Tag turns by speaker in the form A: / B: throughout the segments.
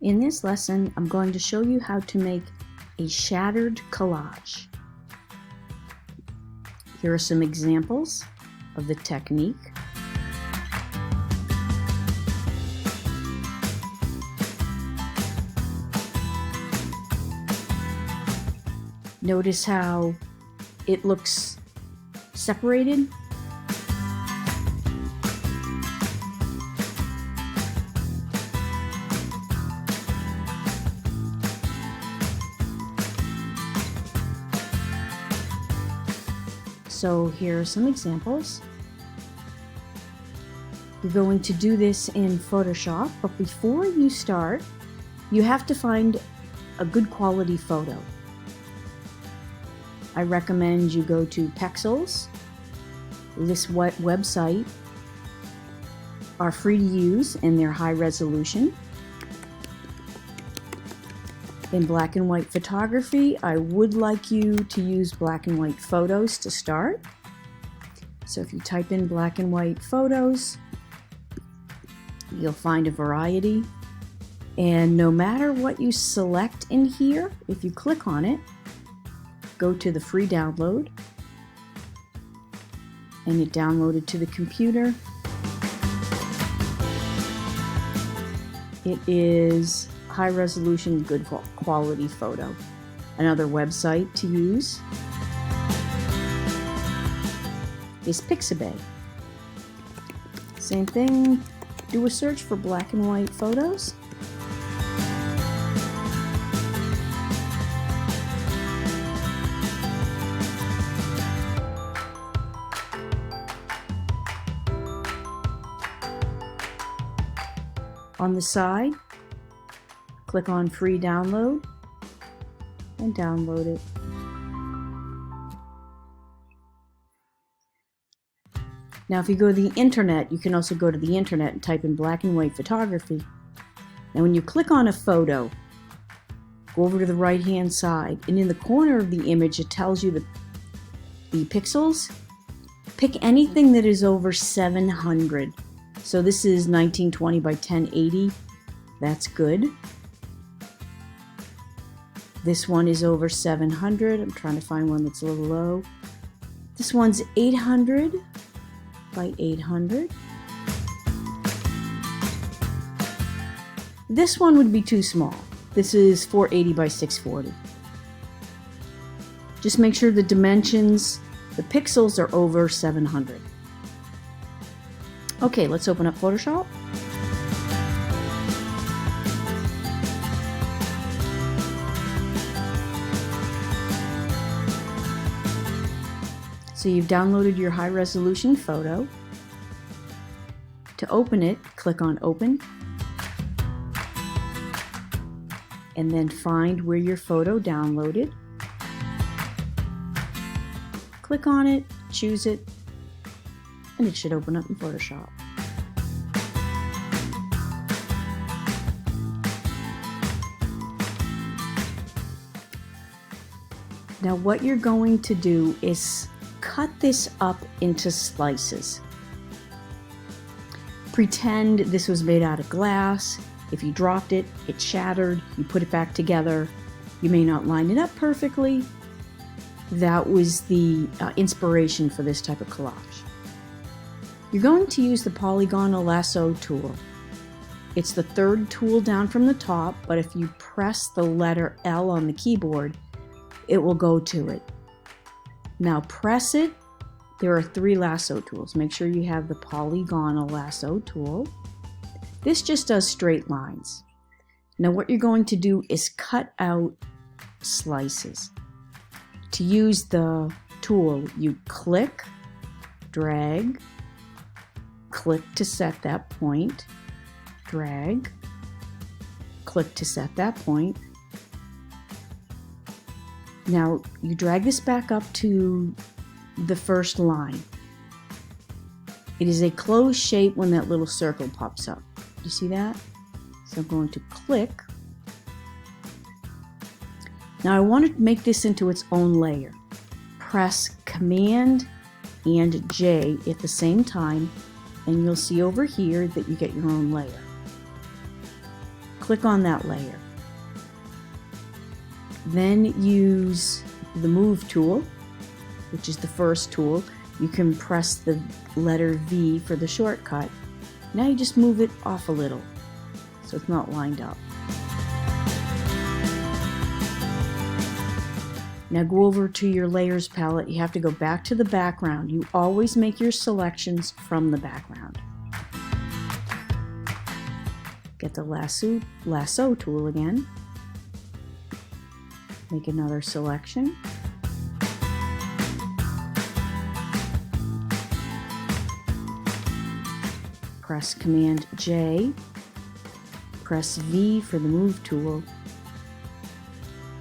A: In this lesson, I'm going to show you how to make a shattered collage. Here are some examples of the technique. Notice how it looks separated. So here are some examples. You're going to do this in Photoshop, but before you start, you have to find a good quality photo. I recommend you go to Pexels. This website are free to use and they're high resolution. In black and white photography, I would like you to use black and white photos to start. So if you type in black and white photos, you'll find a variety. And no matter what you select in here, if you click on it, go to the free download, and it downloaded to the computer. It is high resolution, good quality photo. Another website to use is Pixabay. Same thing, do a search for black and white photos. On the side, click on free download and download it. Now if you go to the internet, you can also go to the internet and type in black and white photography. Now when you click on a photo, go over to the right hand side, and in the corner of the image it tells you the pixels. Pick anything that is over 700. So this is 1920 by 1080. That's good. This one is over 700. I'm trying to find one that's a little low. This one's 800 by 800. This one would be too small. This is 480 by 640. Just make sure the dimensions, the pixels are over 700. Okay, let's open up Photoshop. So you've downloaded your high resolution photo. To open it, click on Open. And then find where your photo downloaded. Click on it, choose it, and it should open up in Photoshop. Now what you're going to do is cut this up into slices. Pretend this was made out of glass. If you dropped it, it shattered, you put it back together. You may not line it up perfectly. That was the inspiration for this type of collage. You're going to use the polygonal lasso tool. It's the third tool down from the top, but if you press the letter L on the keyboard, it will go to it. Now press it. There are 3 lasso tools. Make sure you have the polygonal lasso tool. This just does straight lines. Now what you're going to do is cut out slices. To use the tool, you click, drag, click to set that point, drag, click to set that point. Now you drag this back up to the first line. It is a closed shape when that little circle pops up. You see that? So I'm going to click. Now I want to make this into its own layer. Press Command and J at the same time, and you'll see over here that you get your own layer. click on that layer. Then use the Move tool, which is the first tool. You can press the letter V for the shortcut. Now you just move it off a little so it's not lined up. Now go over to your layers palette. You have to go back to the background. You always make your selections from the background. Get the lasso tool again. Make another selection. Press Command J. Press V for the Move tool.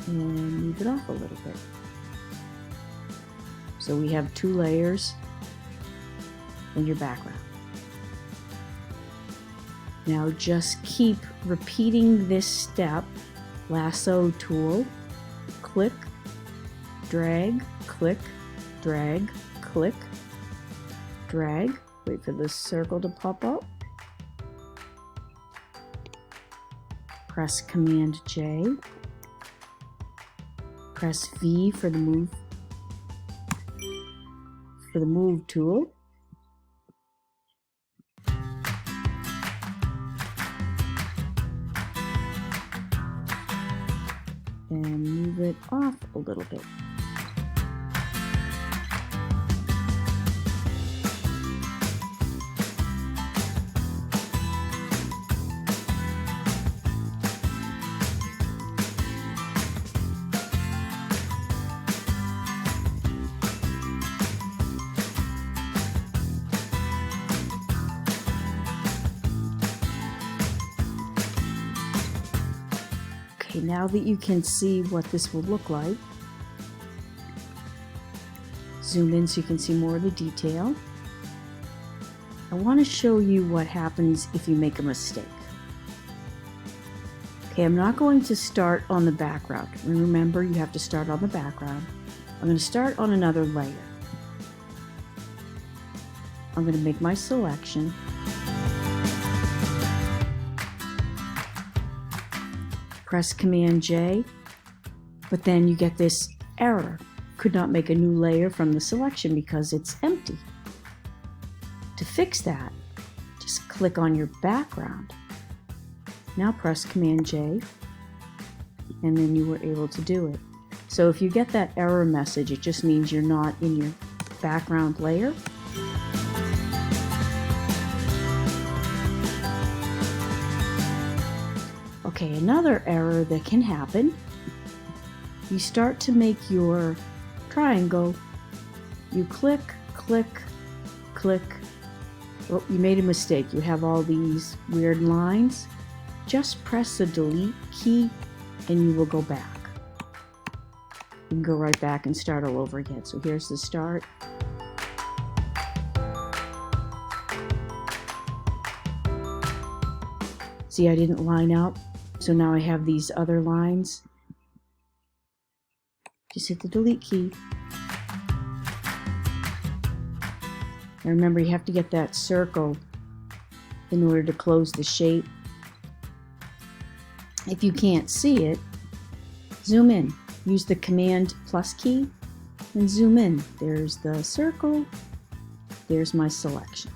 A: And move it off a little bit. So we have 2 layers in your background. Now just keep repeating this step. Lasso tool, click, drag, click, drag, click, drag. Wait for the circle to pop up. Press Command J. Press V for the Move tool. And move it off a little bit. Okay, now that you can see what this will look like, zoom in so you can see more of the detail. I want to show you what happens if you make a mistake. Okay, I'm not going to start on the background. Remember, you have to start on the background. I'm going to start on another layer. I'm going to make my selection. Press Command J, but then you get this error. Could not make a new layer from the selection because it's empty. To fix that, just click on your background. Now press Command J, and then you were able to do it. So if you get that error message, it just means you're not in your background layer. Okay, another error that can happen, you start to make your triangle, you click, click, click. Oh, you made a mistake. You have all these weird lines. Just press the delete key and you will go back. You can go right back and start all over again. So here's the start. See, I didn't line up. So now I have these other lines. Just hit the delete key. Now remember, you have to get that circle in order to close the shape. If you can't see it, zoom in. Use the Command plus key and zoom in. There's the circle. There's my selection.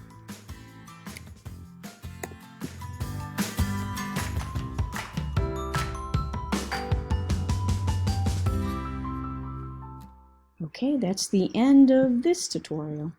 A: Okay, that's the end of this tutorial.